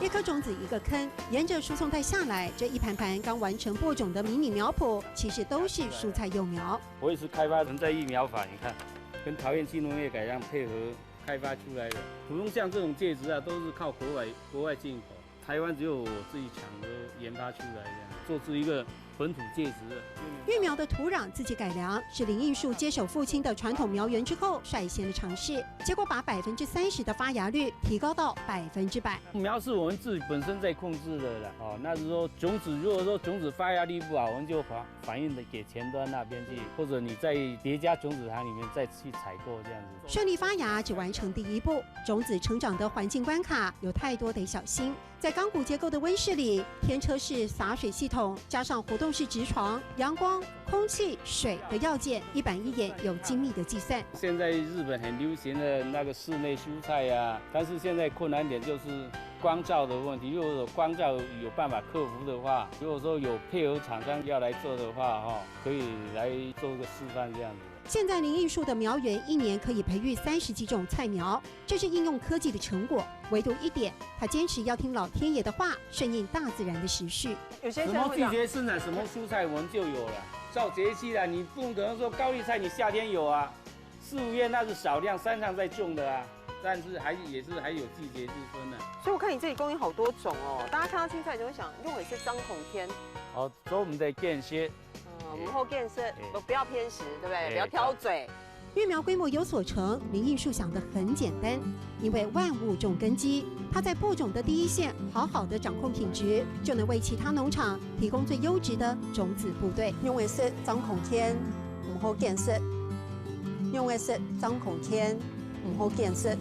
一颗种子一个坑，沿着输送带下来，这一盘盘刚完成播种的迷你苗圃，其实都是蔬菜幼苗。我也是开发人在育苗法，你看，跟桃园新农业改良配合开发出来的。普通像这种介质啊，都是靠国外进口，台湾只有我自己抢着研发出来的，做出一个本土介质的。育苗的土壤自己改良，是林应树接手父亲的传统苗园之后率先的尝试，结果把30%的发芽率提高到100%。苗是我们自己本身在控制的啦，那是说种子，如果说种子发芽率不好，我们就反映的给前端那边去，或者你在叠加种子塘里面再去采购这样子。顺利发芽只完成第一步，种子成长的环境关卡有太多得小心。在钢骨结构的温室里，天车式洒水系统加上活动式植床，阳光、空气、水的要件一板一眼，有精密的计算。现在日本很流行的那个室内蔬菜呀，但是现在困难点就是光照的问题。如果说光照有办法克服的话，如果说有配合厂商要来做的话，可以来做个示范这样子。现在林应树的苗园1年可以培育30几种菜苗，这是应用科技的成果。唯独一点，他坚持要听老天爷的话，顺应大自然的时序。有些什么季节生产什么蔬菜，我们就有了。照节气啦，你不可能说高丽菜你夏天有啊，4、5月那是少量山上在种的啊，但是还有季节之分的。所以我看你这里供应好多种哦，大家看到青菜就会想，用的是张孔天。所以我们在间歇。母后建设不要偏食，对不对？不要挑嘴。育苗规模有所成，林应树想得很简单，因为万物种根基，他在播种的第一线好好的掌控品质，就能为其他农场提供最优质的种子部队。用的是张孔天母后建设，用的是张孔天母后建设。